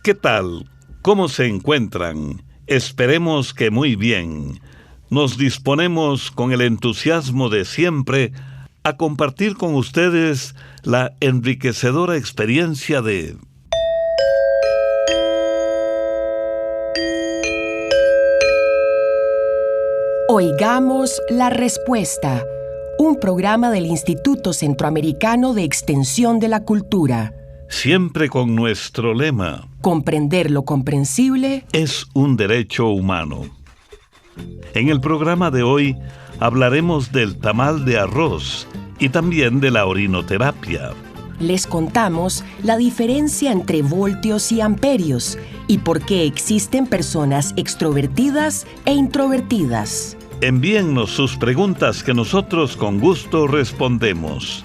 ¿Qué tal? ¿Cómo se encuentran? Esperemos que muy bien. Nos disponemos con el entusiasmo de siempre a compartir con ustedes la enriquecedora experiencia de Oigamos la Respuesta, un programa del Instituto Centroamericano de Extensión de la Cultura. siempre con nuestro lema: Comprender lo comprensible es un derecho humano. En el programa de hoy hablaremos del tamal de arroz y también de la orinoterapia. les contamos la diferencia entre voltios y amperios y por qué existen personas extrovertidas e introvertidas. Envíennos sus preguntas que nosotros con gusto respondemos.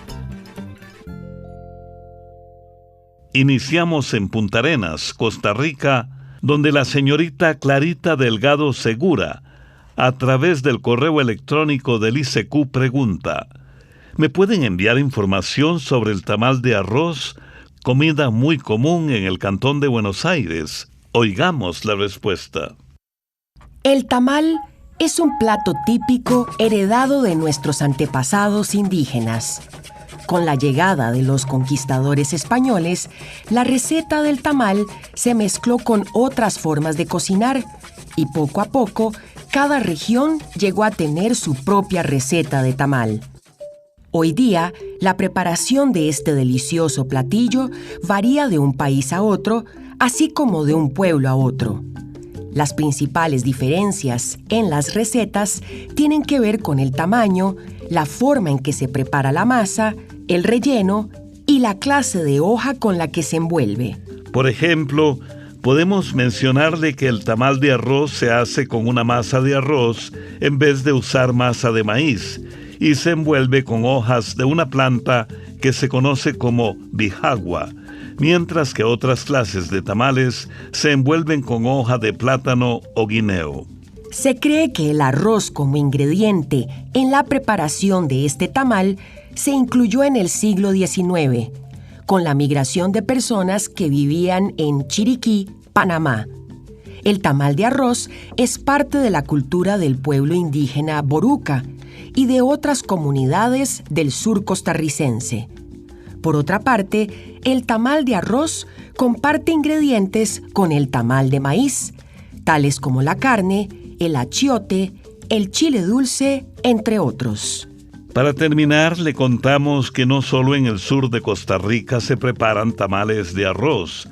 Iniciamos en Punta Arenas, Costa Rica, donde la señorita Clarita Delgado Segura, a través del correo electrónico del ICQ, pregunta: ¿me pueden enviar información sobre el tamal de arroz, comida muy común en el Cantón de Buenos Aires? Oigamos la respuesta. El tamal es un plato típico heredado de nuestros antepasados indígenas. Con la llegada de los conquistadores españoles, la receta del tamal se mezcló con otras formas de cocinar y poco a poco cada región llegó a tener su propia receta de tamal. Hoy día, la preparación de este delicioso platillo varía de un país a otro, así como de un pueblo a otro. Las principales diferencias en las recetas tienen que ver con el tamaño, la forma en que se prepara la masa, el relleno y la clase de hoja con la que se envuelve. Por ejemplo, podemos mencionarle que el tamal de arroz se hace con una masa de arroz en vez de usar masa de maíz y se envuelve con hojas de una planta que se conoce como bijagua, mientras que otras clases de tamales se envuelven con hoja de plátano o guineo. Se cree que el arroz como ingrediente en la preparación de este tamal se incluyó en el siglo XIX, con la migración de personas que vivían en Chiriquí, Panamá. El tamal de arroz es parte de la cultura del pueblo indígena Boruca y de otras comunidades del sur costarricense. Por otra parte, el tamal de arroz comparte ingredientes con el tamal de maíz, tales como la carne, el achiote, el chile dulce, entre otros. Para terminar, le contamos que no solo en el sur de Costa Rica se preparan tamales de arroz,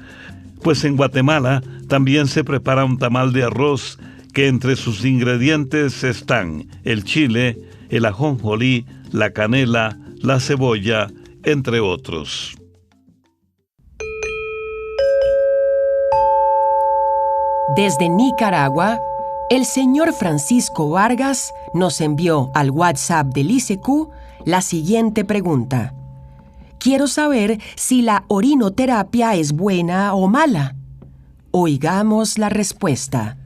pues en Guatemala también se prepara un tamal de arroz que entre sus ingredientes están el chile, el ajonjolí, la canela, la cebolla, entre otros. Desde Nicaragua, el señor Francisco Vargas nos envió al WhatsApp del ICQ la siguiente pregunta: quiero saber si la orinoterapia es buena o mala. Oigamos la respuesta.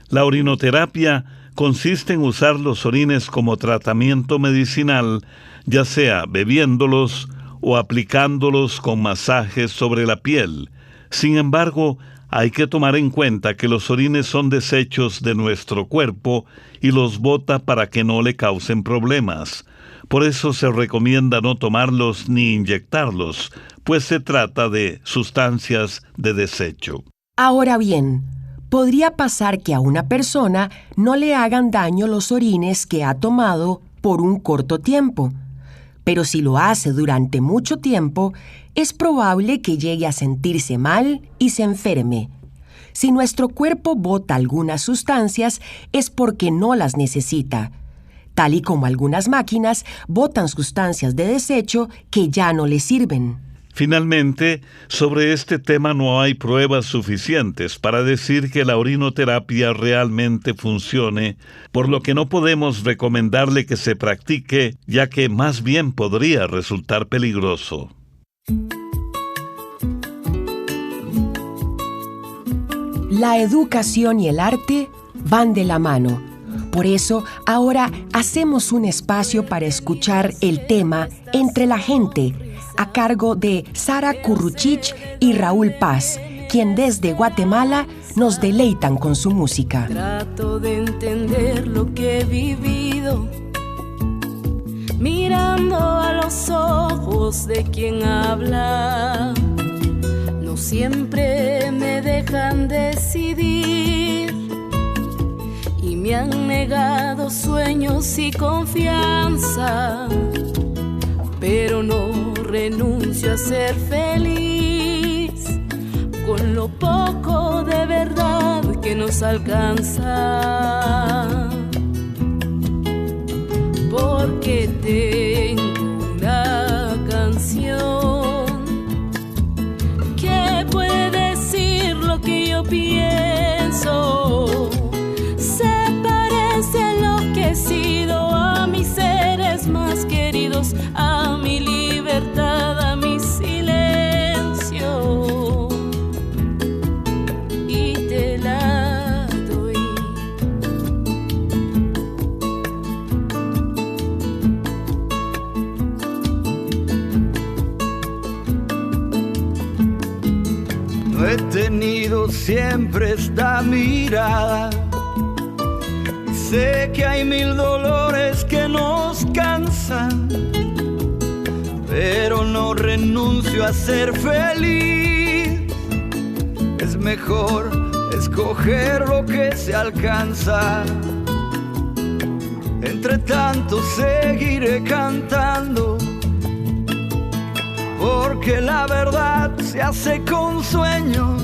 La orinoterapia consiste en usar los orines como tratamiento medicinal, ya sea bebiéndolos o aplicándolos con masajes sobre la piel. Sin embargo, hay que tomar en cuenta que los orines son desechos de nuestro cuerpo y los bota para que no le causen problemas. Por eso se recomienda no tomarlos ni inyectarlos, pues se trata de sustancias de desecho. Ahora bien, podría pasar que a una persona no le hagan daño los orines que ha tomado por un corto tiempo. Pero si lo hace durante mucho tiempo, es probable que llegue a sentirse mal y se enferme. Si nuestro cuerpo bota algunas sustancias, es porque no las necesita, tal y como algunas máquinas botan sustancias de desecho que ya no les sirven. Finalmente, sobre este tema no hay pruebas suficientes para decir que la orinoterapia realmente funcione, por lo que no podemos recomendarle que se practique, ya que más bien podría resultar peligroso. La educación y el arte van de la mano. Por eso, ahora hacemos un espacio para escuchar el tema Entre la gente, a cargo de Sara Curruchich y Raúl Paz, quien desde Guatemala nos deleitan con su música. Trato de entender lo que he vivido, mirando a los ojos de quien habla. No siempre me dejan decidir y me han negado sueños y confianza, pero no renuncio a ser feliz con lo poco de verdad que nos alcanza. Porque tengo una canción que puede decir lo que yo pienso. Se parece a lo que he sido, a mis seres más queridos, a mi libertad, a mi silencio. Y te la doy. No he tenido siempre esta mirada, y sé que hay mil dolores que nos cansan, pero no renuncio a ser feliz. Es mejor escoger lo que se alcanza. Entre tanto seguiré cantando, porque la verdad se hace con sueño,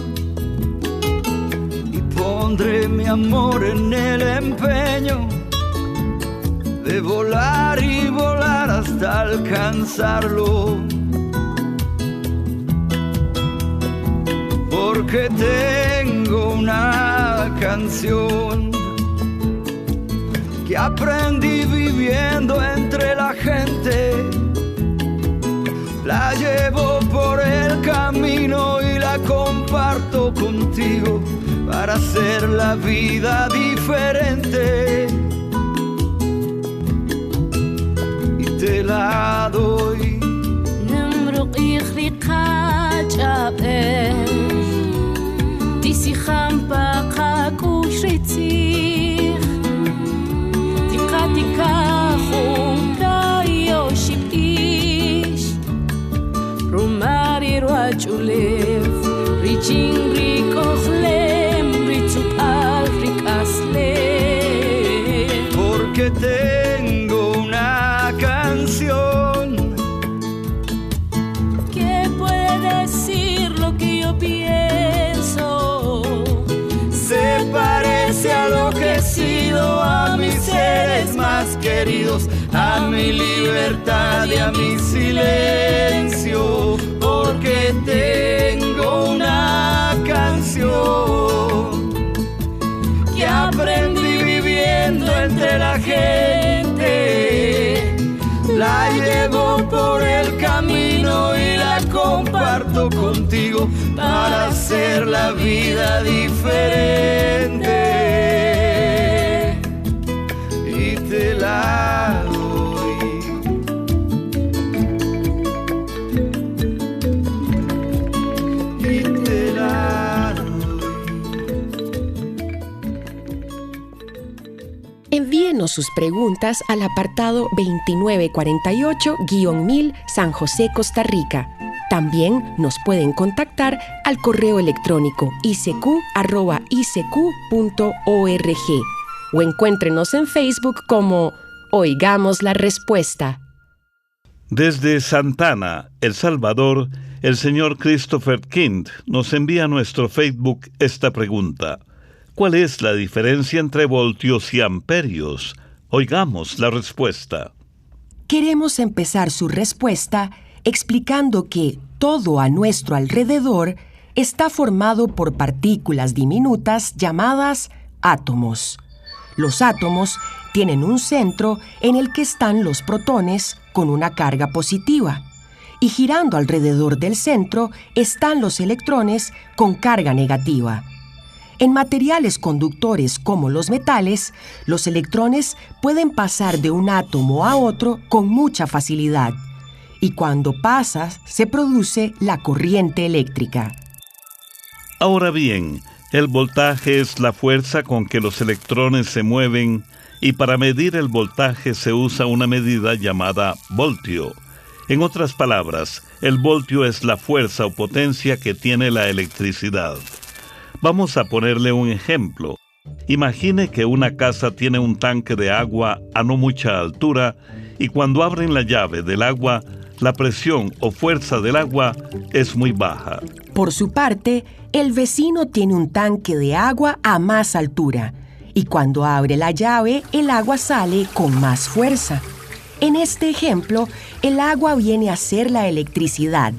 y pondré mi amor en el empeño de volar y volar hasta alcanzarlo. Porque tengo una canción que aprendí viviendo entre la gente. La llevo por el camino y la comparto contigo para hacer la vida diferente. Y te la doy. Porque tengo una canción que puede decir lo que yo pienso. se parece a lo que he sido, a mis seres más queridos, a mi libertad y a mi silencio. Porque tengo una canción que aprendí viviendo entre la gente. La llevo por el camino y la comparto contigo para hacer la vida diferente. Y te la doy. Y te la doy. Envíenos sus preguntas al apartado 2948-1000 San José, Costa Rica. También nos pueden contactar al correo electrónico icq@icq.org o encuéntrenos en Facebook como Oigamos la Respuesta. Desde Santana, El Salvador, el señor Christopher Kind nos envía a nuestro Facebook esta pregunta: ¿cuál es la diferencia entre voltios y amperios? Oigamos la respuesta. Queremos empezar su respuesta explicando que todo a nuestro alrededor está formado por partículas diminutas llamadas átomos. Los átomos tienen un centro en el que están los protones con una carga positiva, y girando alrededor del centro están los electrones con carga negativa. En materiales conductores como los metales, los electrones pueden pasar de un átomo a otro con mucha facilidad, y cuando pasa se produce la corriente eléctrica. Ahora bien, el voltaje es la fuerza con que los electrones se mueven y para medir el voltaje se usa una medida llamada voltio. En otras palabras, el voltio es la fuerza o potencia que tiene la electricidad. Vamos a ponerle un ejemplo. Imagine que una casa tiene un tanque de agua a no mucha altura y cuando abren la llave del agua, la presión o fuerza del agua es muy baja. Por su parte, el vecino tiene un tanque de agua a más altura y cuando abre la llave, el agua sale con más fuerza. En este ejemplo, el agua viene a ser la electricidad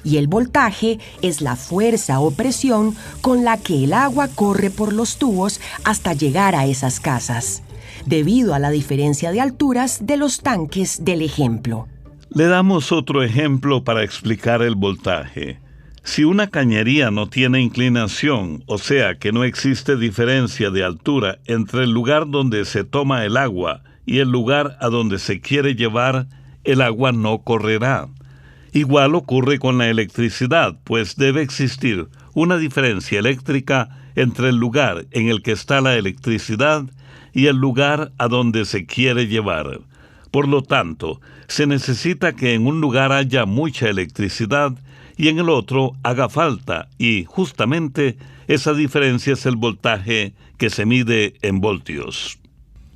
y el voltaje es la fuerza o presión con la que el agua corre por los tubos hasta llegar a esas casas, debido a la diferencia de alturas de los tanques del ejemplo. Le damos otro ejemplo para explicar el voltaje. Si una cañería no tiene inclinación, o sea que no existe diferencia de altura entre el lugar donde se toma el agua y el lugar a donde se quiere llevar, el agua no correrá. Igual ocurre con la electricidad, pues debe existir una diferencia eléctrica entre el lugar en el que está la electricidad y el lugar a donde se quiere llevar. Por lo tanto, se necesita que en un lugar haya mucha electricidad y en el otro haga falta, y justamente esa diferencia es el voltaje que se mide en voltios.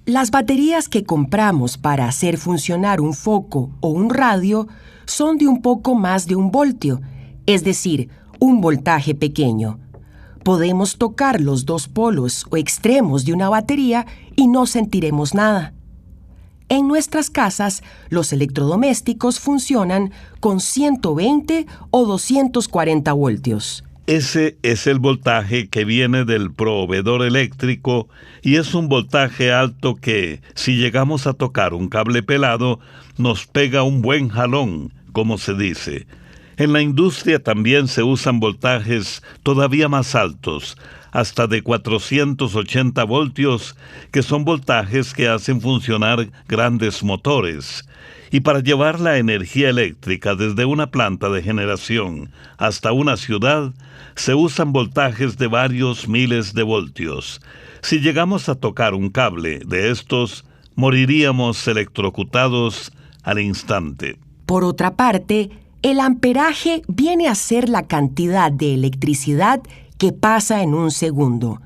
Las baterías que compramos para hacer funcionar un foco o un radio son de un poco más de 1 voltio, es decir, un voltaje pequeño. Podemos tocar los 2 polos o extremos de una batería y no sentiremos nada. En nuestras casas, los electrodomésticos funcionan con 120 o 240 voltios. Ese es el voltaje que viene del proveedor eléctrico y es un voltaje alto que, si llegamos a tocar un cable pelado, nos pega un buen jalón, como se dice. En la industria también se usan voltajes todavía más altos, hasta de 480 voltios, que son voltajes que hacen funcionar grandes motores. Y para llevar la energía eléctrica desde una planta de generación hasta una ciudad, se usan voltajes de varios miles de voltios. Si llegamos a tocar un cable de estos, moriríamos electrocutados al instante. Por otra parte, el amperaje viene a ser la cantidad de electricidad que pasa en un segundo.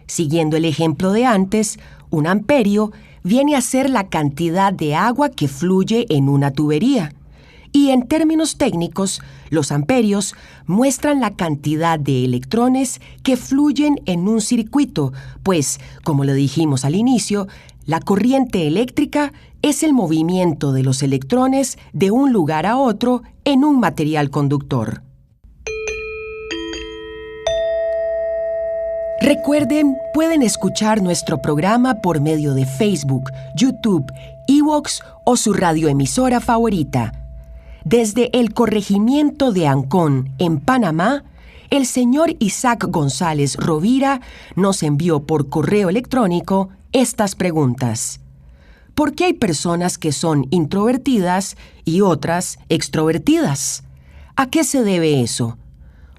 Siguiendo el ejemplo de antes, un amperio viene a ser la cantidad de agua que fluye en una tubería. Y en términos técnicos, los amperios muestran la cantidad de electrones que fluyen en un circuito, pues, como le dijimos al inicio, la corriente eléctrica es el movimiento de los electrones de un lugar a otro en un material conductor. Recuerden, pueden escuchar nuestro programa por medio de Facebook, YouTube, iVoox o su radioemisora favorita. Desde el corregimiento de Ancón, en Panamá, el señor Isaac González Rovira nos envió por correo electrónico estas preguntas. ¿Por qué hay personas que son introvertidas y otras extrovertidas? ¿A qué se debe eso?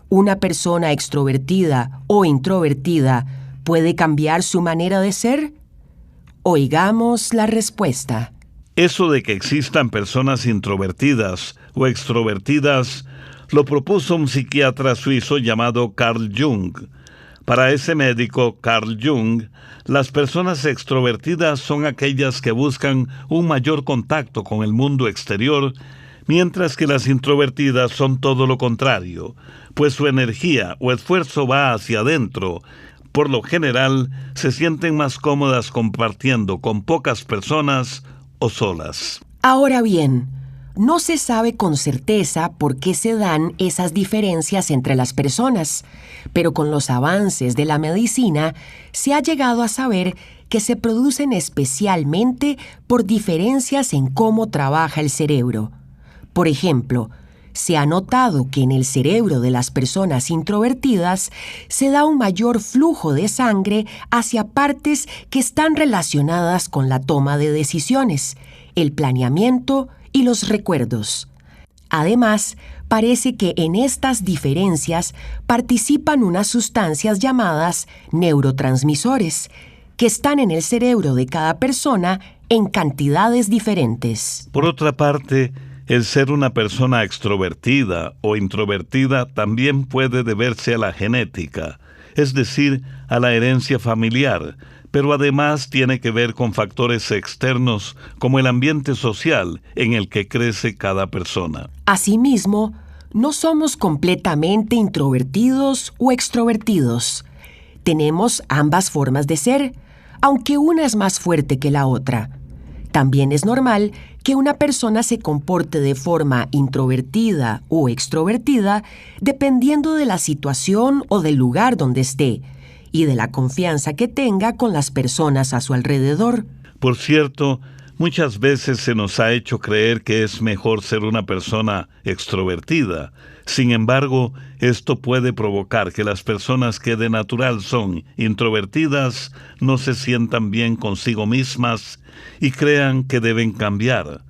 ¿Una persona extrovertida o introvertida puede cambiar su manera de ser? Oigamos la respuesta. Eso de que existan personas introvertidas o extrovertidas lo propuso un psiquiatra suizo llamado Carl Jung. Para ese médico, Carl Jung, las personas extrovertidas son aquellas que buscan un mayor contacto con el mundo exterior, mientras que las introvertidas son todo lo contrario, pues su energía o esfuerzo va hacia adentro. Por lo general, se sienten más cómodas compartiendo con pocas personas o solas. Ahora bien, no se sabe con certeza por qué se dan esas diferencias entre las personas, pero con los avances de la medicina se ha llegado a saber que se producen especialmente por diferencias en cómo trabaja el cerebro. Por ejemplo, se ha notado que en el cerebro de las personas introvertidas se da un mayor flujo de sangre hacia partes que están relacionadas con la toma de decisiones, el planeamiento y los recuerdos. Además, parece que en estas diferencias participan unas sustancias llamadas neurotransmisores, que están en el cerebro de cada persona en cantidades diferentes. Por otra parte, el ser una persona extrovertida o introvertida también puede deberse a la genética, es decir, a la herencia familiar, pero además tiene que ver con factores externos como el ambiente social en el que crece cada persona. Asimismo, no somos completamente introvertidos o extrovertidos. Tenemos ambas formas de ser, aunque una es más fuerte que la otra. También es normal que una persona se comporte de forma introvertida o extrovertida dependiendo de la situación o del lugar donde esté y de la confianza que tenga con las personas a su alrededor. Por cierto, muchas veces se nos ha hecho creer que es mejor ser una persona extrovertida. Sin embargo, esto puede provocar que las personas que de natural son introvertidas no se sientan bien consigo mismas y crean que deben cambiar.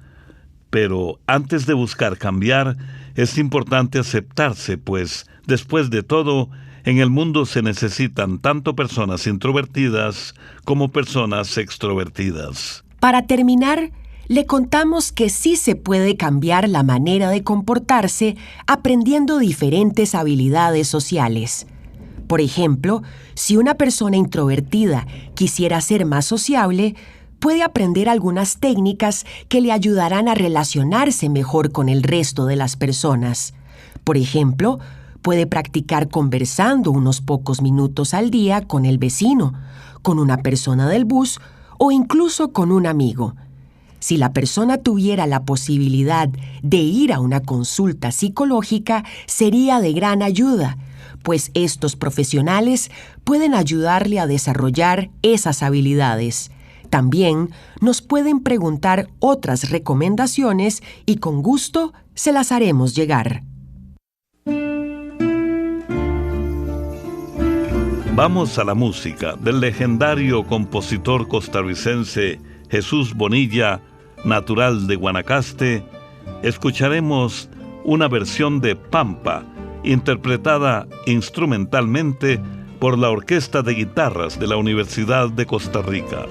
Pero antes de buscar cambiar, es importante aceptarse, pues, después de todo, en el mundo se necesitan tanto personas introvertidas como personas extrovertidas. Para terminar, le contamos que sí se puede cambiar la manera de comportarse aprendiendo diferentes habilidades sociales. Por ejemplo, si una persona introvertida quisiera ser más sociable, puede aprender algunas técnicas que le ayudarán a relacionarse mejor con el resto de las personas. Por ejemplo, puede practicar conversando unos pocos minutos al día con el vecino, con una persona del bus o incluso con un amigo. Si la persona tuviera la posibilidad de ir a una consulta psicológica, sería de gran ayuda, pues estos profesionales pueden ayudarle a desarrollar esas habilidades. También nos pueden preguntar otras recomendaciones y con gusto se las haremos llegar. Vamos a la música del legendario compositor costarricense Jesús Bonilla, natural de Guanacaste. Escucharemos una versión de Pampa, interpretada instrumentalmente por la Orquesta de Guitarras de la Universidad de Costa Rica.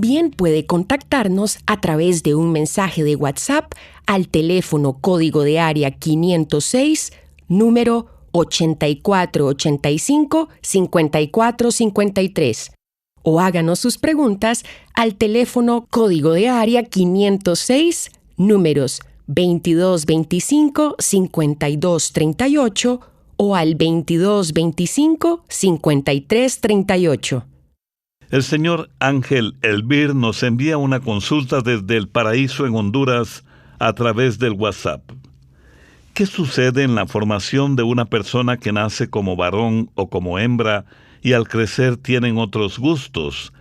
También puede contactarnos a través de un mensaje de WhatsApp al teléfono código de área 506, número 8485-5453. O háganos sus preguntas al teléfono código de área 506, números 2225-5238 o al 2225-5338. El señor Ángel Elvir nos envía una consulta desde el Paraíso en Honduras a través del WhatsApp. ¿Qué sucede en la formación de una persona que nace como varón o como hembra y al crecer tienen otros gustos?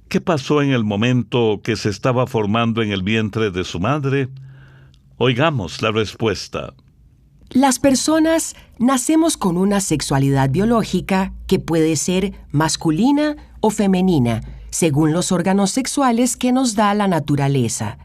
¿Qué pasó en el momento que se estaba formando en el vientre de su madre? Oigamos la respuesta. Las personas nacemos con una sexualidad biológica que puede ser masculina o femenina, según los órganos sexuales que nos da la naturaleza.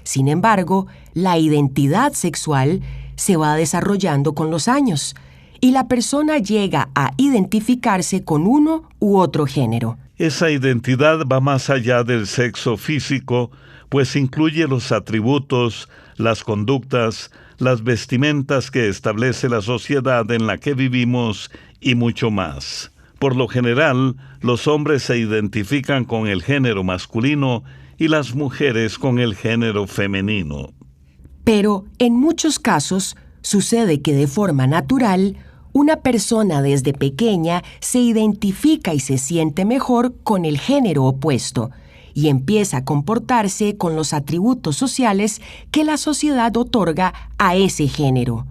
Sin embargo, la identidad sexual se va desarrollando con los años y la persona llega a identificarse con uno u otro género. Esa identidad va más allá del sexo físico, pues incluye los atributos, las conductas, las vestimentas que establece la sociedad en la que vivimos y mucho más. Por lo general, los hombres se identifican con el género masculino y las mujeres con el género femenino. Pero en muchos casos sucede que de forma natural, una persona desde pequeña se identifica y se siente mejor con el género opuesto y empieza a comportarse con los atributos sociales que la sociedad otorga a ese género.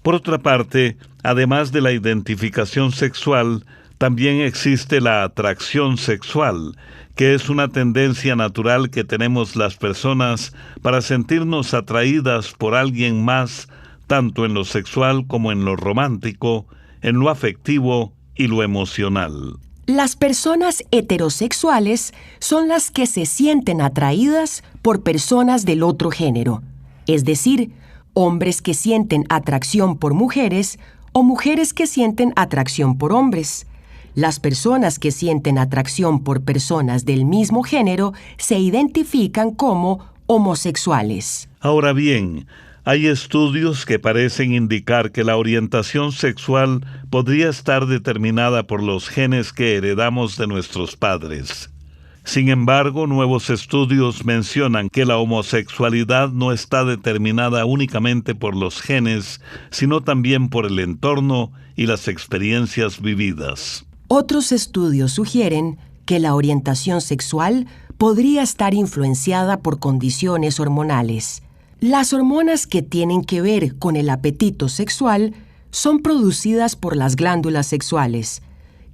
Por otra parte, además de la identificación sexual, también existe la atracción sexual, que es una tendencia natural que tenemos las personas para sentirnos atraídas por alguien más, tanto en lo sexual como en lo romántico, en lo afectivo y lo emocional. Las personas heterosexuales son las que se sienten atraídas por personas del otro género, es decir, hombres que sienten atracción por mujeres o mujeres que sienten atracción por hombres. Las personas que sienten atracción por personas del mismo género se identifican como homosexuales. Ahora bien, hay estudios que parecen indicar que la orientación sexual podría estar determinada por los genes que heredamos de nuestros padres. Sin embargo, nuevos estudios mencionan que la homosexualidad no está determinada únicamente por los genes, sino también por el entorno y las experiencias vividas. Otros estudios sugieren que la orientación sexual podría estar influenciada por condiciones hormonales. Las hormonas que tienen que ver con el apetito sexual son producidas por las glándulas sexuales,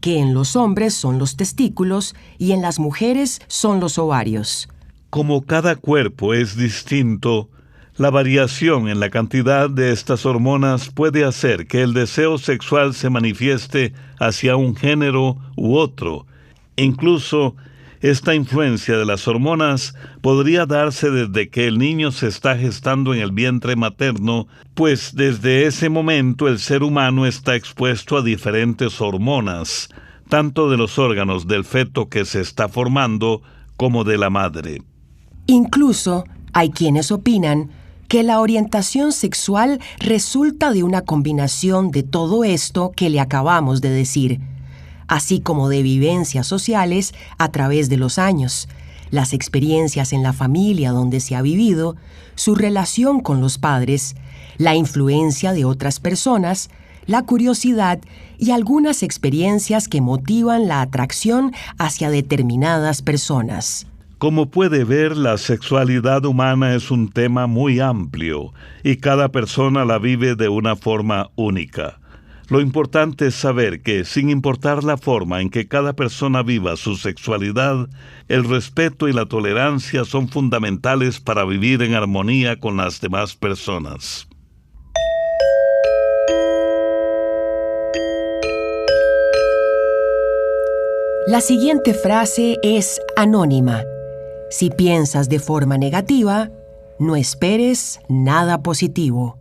que en los hombres son los testículos y en las mujeres son los ovarios. Como cada cuerpo es distinto, la variación en la cantidad de estas hormonas puede hacer que el deseo sexual se manifieste hacia un género u otro. Incluso, esta influencia de las hormonas podría darse desde que el niño se está gestando en el vientre materno, pues desde ese momento el ser humano está expuesto a diferentes hormonas, tanto de los órganos del feto que se está formando como de la madre. Incluso hay quienes opinan que la orientación sexual resulta de una combinación de todo esto que le acabamos de decir, así como de vivencias sociales a través de los años, las experiencias en la familia donde se ha vivido, su relación con los padres, la influencia de otras personas, la curiosidad y algunas experiencias que motivan la atracción hacia determinadas personas. Como puede ver, la sexualidad humana es un tema muy amplio y cada persona la vive de una forma única. Lo importante es saber que, sin importar la forma en que cada persona viva su sexualidad, el respeto y la tolerancia son fundamentales para vivir en armonía con las demás personas. La siguiente frase es anónima. Si piensas de forma negativa, no esperes nada positivo.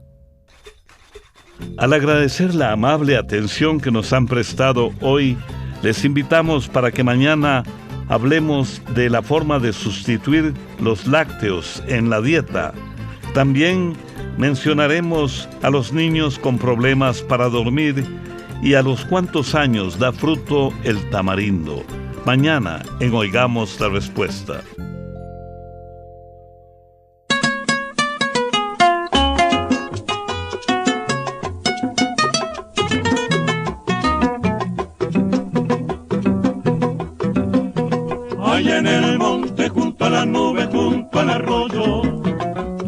Al agradecer la amable atención que nos han prestado hoy, les invitamos para que mañana Hablemos de la forma de sustituir los lácteos en la dieta. También mencionaremos a los niños con problemas para dormir y a los cuántos años da fruto el tamarindo. Mañana en Oigamos la Respuesta. Allá en el monte, junto a la nube, junto al arroyo,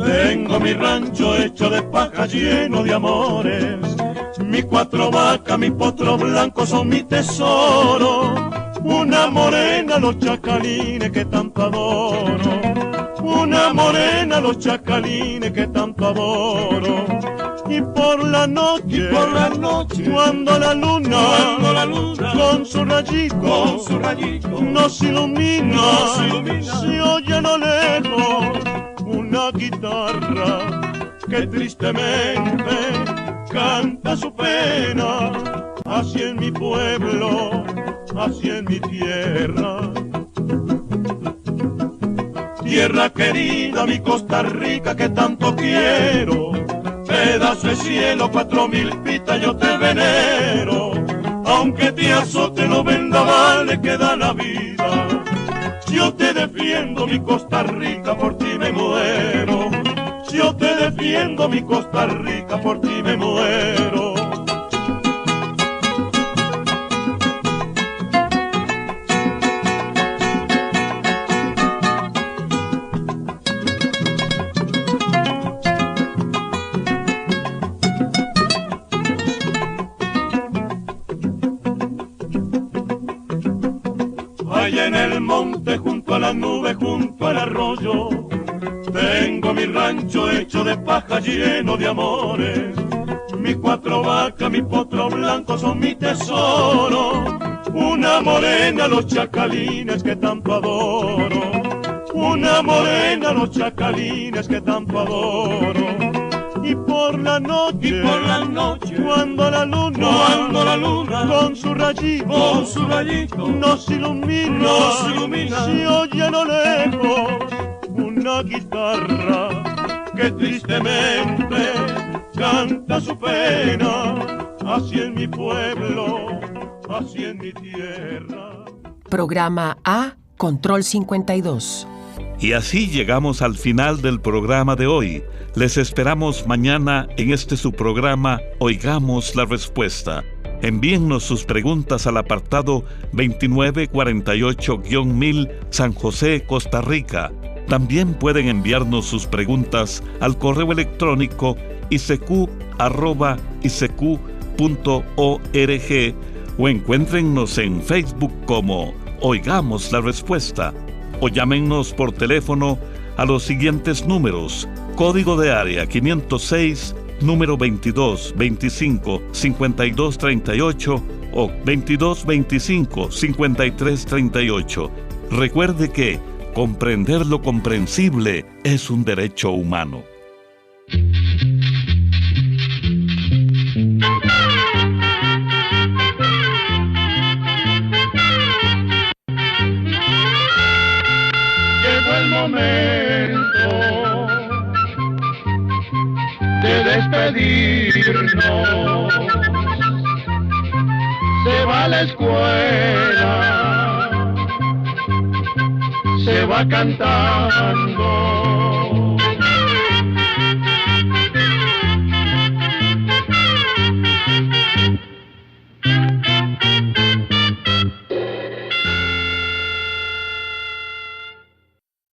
tengo mi rancho hecho de paja, lleno de amores. Mi 4 vacas, mi potro blanco son mi tesoro. Una morena, los chacalines que tanto adoro. Una morena, los chacalines que tanto adoro. Y por la noche, cuando la luna, con su rayito, nos ilumina, se oye a lo lejos una guitarra que tristemente canta su pena, así en mi pueblo, así en mi tierra. Tierra querida, mi Costa Rica que tanto quiero, pedazo de cielo, 4000 pitas yo te venero, aunque te azote los vendavales que da la vida, yo te defiendo mi Costa Rica, por ti me muero. Yo te defiendo mi Costa Rica, por ti me muero. Allá en el monte, junto a la nube, junto al arroyo, tengo mi rancho hecho de paja, lleno de amores. Mi 4 vacas, mi potro blanco son mi tesoro. Una morena, los chacalines que tanto adoro. Una morena, los chacalines que tanto adoro. Y por la noche, cuando la luna, con su rayito, nos ilumina, se oye a lo lejos una guitarra que tristemente canta su pena, así en mi pueblo, así en mi tierra. Programa A, Control 52. Y así llegamos al final del programa de hoy. Les esperamos mañana en su programa Oigamos la Respuesta. Envíennos sus preguntas al apartado 2948-1000 San José, Costa Rica. También pueden enviarnos sus preguntas al correo electrónico isq@isq.org o encuéntrennos en Facebook como Oigamos la Respuesta o llámennos por teléfono a los siguientes números: código de área 506, número 2225-5238 o 2225-5338. Recuerde que comprender lo comprensible es un derecho humano. Llegó el momento de despedirnos. Se va a la escuela, se va cantando.